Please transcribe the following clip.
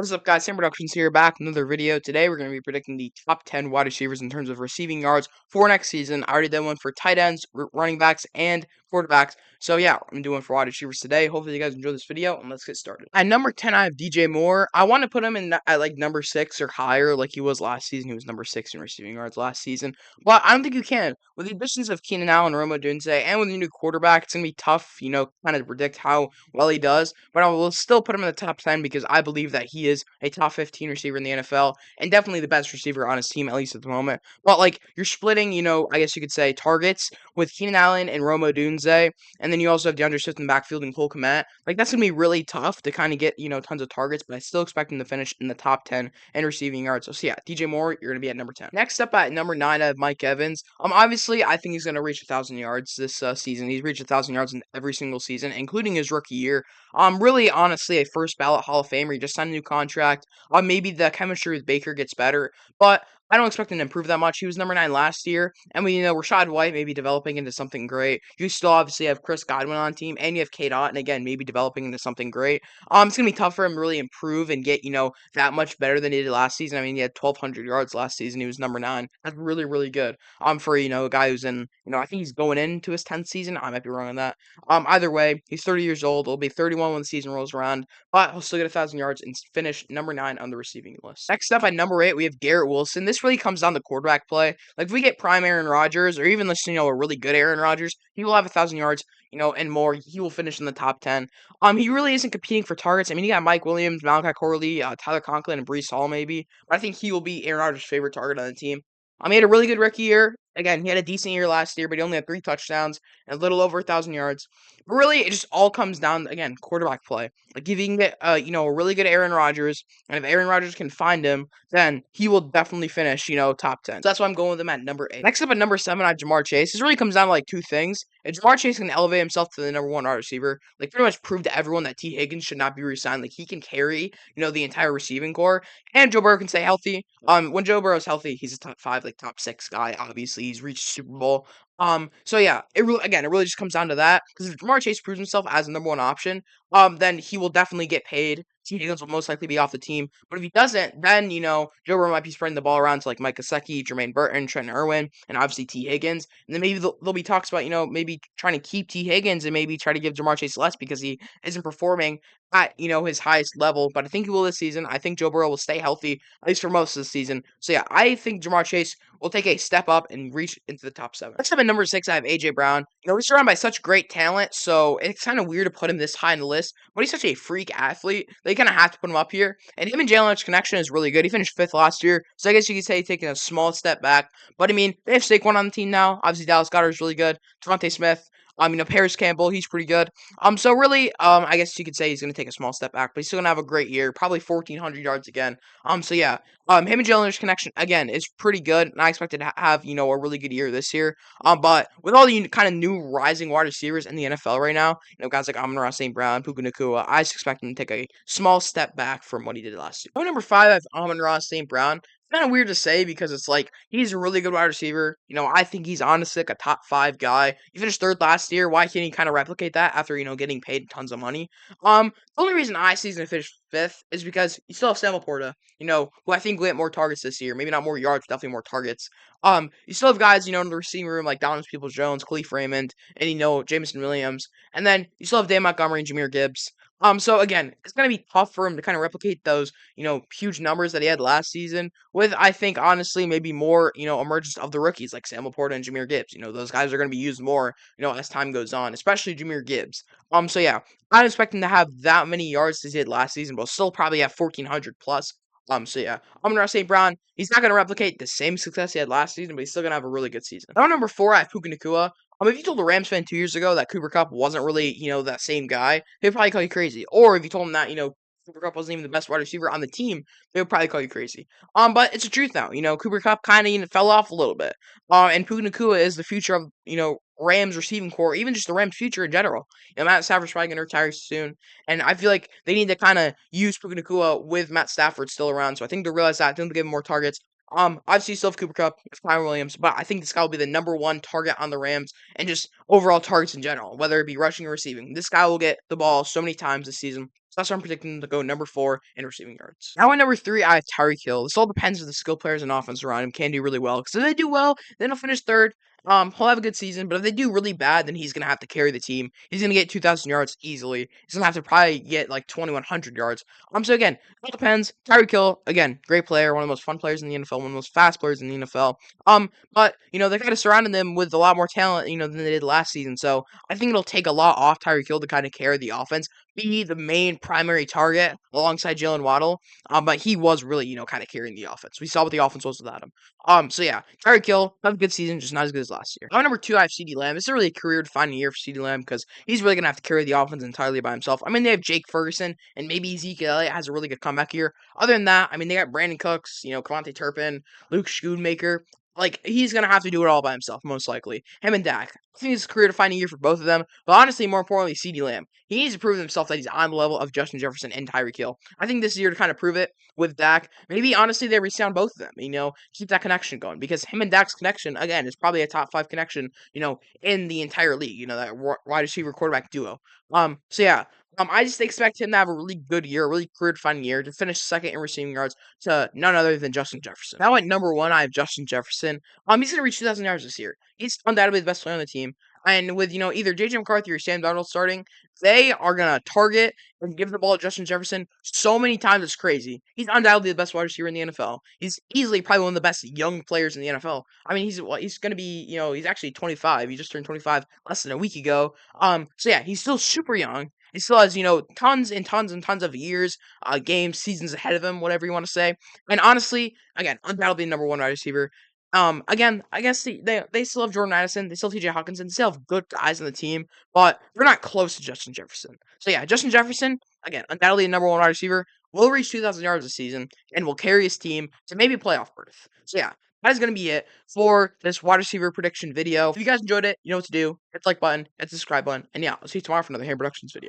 What's up, guys? Sam Productions here, back with another video. Today, we're going to be predicting the top 10 wide receivers in terms of receiving yards for next season. I already did one for tight ends, running backs, and quarterbacks. So, yeah, I'm doing for wide receivers today. Hopefully, you guys enjoy this video, and let's get started. At number 10, I have DJ Moore. I want to put him in at like number 6 or higher, like he was last season. He was number 6 in receiving yards last season. But I don't think you can. With the additions of Keenan Allen, Roma Dunze, and with a new quarterback, it's going to be tough, kind of predict how well he does. But I will still put him in the top 10 because I believe that he is a top 15 receiver in the NFL and definitely the best receiver on his team, at least at the moment. But, like, you're splitting, I guess you could say targets with Keenan Allen and Roma Dunze, and then you also have DeAndre Swift in the backfield and Cole Kmet. Like, that's going to be really tough to kind of get, tons of targets, but I still expect him to finish in the top 10 in receiving yards. So, yeah, DJ Moore, you're going to be at number 10. Next up at number 9, I have Mike Evans. Obviously, I think he's going to reach 1,000 yards this season. He's reached 1,000 yards in every single season, including his rookie year. Really, honestly, a first ballot Hall of Famer. He just signed a new contract. Maybe the chemistry with Baker gets better, but I don't expect him to improve that much. He was number 9 last year, and Rachaad White maybe developing into something great. You still obviously have Chris Godwin on team, and you have K. Dot, and again, maybe developing into something great. It's gonna be tough for him to really improve and get that much better than he did last season. I mean, he had 1,200 yards last season. He was number 9. That's really, really good. For a guy who's in, I think he's going into his 10th season. I might be wrong on that. Either way, he's 30 years old. He'll be 31 when the season rolls around, but he'll still get 1,000 yards and finish number 9 on the receiving list. Next up at number 8, we have Garrett Wilson. This really comes down to quarterback play. Like, if we get prime Aaron Rodgers, or even just, a really good Aaron Rodgers, he will have 1,000 yards, and more. He will finish in the top 10. He really isn't competing for targets. I mean, you got Mike Williams, Malachi Corley, Tyler Conklin, and Breece Hall maybe, but I think he will be Aaron Rodgers' favorite target on the team. He had a really good rookie year. Again, he had a decent year last year, but he only had 3 touchdowns and a little over 1,000 yards. But really, it just all comes down, again, quarterback play. Like, if you can get, a really good Aaron Rodgers, and if Aaron Rodgers can find him, then he will definitely finish, top 10. So that's why I'm going with him at number 8. Next up at number 7, I have Ja'Marr Chase. This really comes down to, like, 2 things. If Ja'Marr Chase can elevate himself to the number 1 wide receiver, like, pretty much prove to everyone that T. Higgins should not be re-signed. Like, he can carry, the entire receiving core, and Joe Burrow can stay healthy. When Joe Burrow's healthy, he's a top 5, like, top 6 guy, obviously. He's reached Super Bowl. So yeah, it really just comes down to that. Because if Ja'Marr Chase proves himself as the number 1 option, then he will definitely get paid. T. Higgins will most likely be off the team. But if he doesn't, then, Joe Burrow might be spreading the ball around to, like, Mike Gesicki, Jermaine Burton, Trent Irwin, and obviously T. Higgins. And then maybe there'll be talks about, maybe trying to keep T. Higgins and maybe try to give Ja'Marr Chase less because he isn't performing at, his highest level. But I think he will this season. I think Joe Burrow will stay healthy, at least for most of the season. So yeah, I think Ja'Marr Chase will take a step up and reach into the top 7. Next up at number 6, I have A.J. Brown. He's surrounded by such great talent, so it's kind of weird to put him this high on the list, but he's such a freak athlete that you kind of have to put him up here. And him and Jalen Hurts' connection is really good. He finished 5th last year, so I guess you could say he's taking a small step back. But, I mean, they have Saquon on the team now. Obviously, Dallas Goedert is really good. Devontae Smith. Paris Campbell, he's pretty good. So really, I guess you could say he's going to take a small step back, but he's still going to have a great year, probably 1,400 yards again. So yeah, him and Jalen Hurts' connection, again, is pretty good, and I expected to have, a really good year this year. But with all the kind of new rising wide receivers in the NFL right now, guys like Amon-Ra St. Brown, Puka Nacua, I just expect him to take a small step back from what he did last year. Number 5, I have Amon-Ra St. Brown. Kind of weird to say because it's like he's a really good wide receiver. I think he's honestly like a top 5 guy. He finished 3rd last year. Why can't he kind of replicate that after getting paid tons of money? The only reason I see he's gonna finish 5th is because you still have Sam Laporta, who I think will get more targets this year. Maybe not more yards, but definitely more targets. You still have guys, in the receiving room like Donovan Peoples-Jones, Khalif Raymond, and Jameson Williams, and then you still have Dave Montgomery and Jahmyr Gibbs. So again, it's gonna be tough for him to kind of replicate those, huge numbers that he had last season with, I think, honestly, maybe more, emergence of the rookies like Sam Laporta and Jahmyr Gibbs. Those guys are gonna be used more, as time goes on, especially Jahmyr Gibbs. So yeah, I'm expecting to have that many yards as he did last season, but still probably have 1,400 plus. So yeah, Amon-Ra St. Brown, he's not gonna replicate the same success he had last season, but he's still gonna have a really good season. Now, number 4, I have Puka Nacua. If you told the Rams fan 2 years ago that Cooper Kupp wasn't really, that same guy, they'd probably call you crazy. Or if you told him that, Cooper Kupp wasn't even the best wide receiver on the team, they would probably call you crazy. But it's the truth now. Cooper Kupp kind of fell off a little bit. And Puka Nacua is the future of, Rams receiving core, even just the Rams' future in general. Matt Stafford's probably going to retire soon, and I feel like they need to kind of use Puka Nacua with Matt Stafford still around. So I think they'll realize that. I think they'll give him more targets. Obviously, you still have Cooper Kupp, Kyren Williams, but I think this guy will be the number 1 target on the Rams and just overall targets in general, whether it be rushing or receiving. This guy will get the ball so many times this season. So that's why I'm predicting them to go number 4 in receiving yards. Now at number 3, I have Tyreek Hill. This all depends if the skill players and offense around him can do really well. Because if they do well, then he'll finish third. He'll have a good season. But if they do really bad, then he's gonna have to carry the team. He's gonna get 2,000 yards easily. He's gonna have to probably get like 2,100 yards. So again, it all depends. Tyreek Hill, again, great player, one of the most fun players in the NFL, one of the most fast players in the NFL. But they kind of surrounded them with a lot more talent, than they did last season. So I think it'll take a lot off Tyreek Hill to kind of carry the offense, be the main primary target alongside Jalen Waddle. But he was really, kind of carrying the offense. We saw what the offense was without him. So yeah, Tyreek Hill, have a good season, just not as good as last year. Number 2, I have CeeDee Lamb. This is really a career-defining year for CeeDee Lamb because he's really gonna have to carry the offense entirely by himself. I mean, they have Jake Ferguson and maybe Ezekiel Elliott has a really good comeback year. Other than that, I mean, they got Brandon Cooks, Devontae Turpin, Luke Schoonmaker. Like, he's going to have to do it all by himself, most likely. Him and Dak. I think it's a career-defining year for both of them. But honestly, more importantly, CeeDee Lamb. He needs to prove himself that he's on the level of Justin Jefferson and Tyreek Hill. I think this year to kind of prove it with Dak. Maybe, honestly, they re-sound both of them, keep that connection going. Because him and Dak's connection, again, is probably a top 5 connection, in the entire league. That wide receiver quarterback duo. So yeah. I just expect him to have a really good year, a really career-defining year, to finish second in receiving yards to none other than Justin Jefferson. Now at number 1, I have Justin Jefferson. He's gonna reach 2,000 yards this year. He's undoubtedly the best player on the team. And with either JJ McCarthy or Sam Darnold starting, they are gonna target and give the ball to Justin Jefferson so many times it's crazy. He's undoubtedly the best wide receiver in the NFL. He's easily probably one of the best young players in the NFL. I mean, he's gonna be he's actually 25. He just turned 25 less than a week ago. So yeah, he's still super young. He still has, tons and tons and tons of years, games, seasons ahead of him, whatever you want to say. And honestly, again, undoubtedly number 1 wide receiver. Again, I guess they still have Jordan Addison, they still have TJ Hawkinson, they still have good guys on the team, but they're not close to Justin Jefferson. So yeah, Justin Jefferson, again, undoubtedly the number 1 wide receiver, will reach 2,000 yards this season and will carry his team to maybe playoff berth. So yeah, that is going to be it for this wide receiver prediction video. If you guys enjoyed it, you know what to do. Hit the like button, hit the subscribe button, and yeah, I'll see you tomorrow for another Hand Productions video.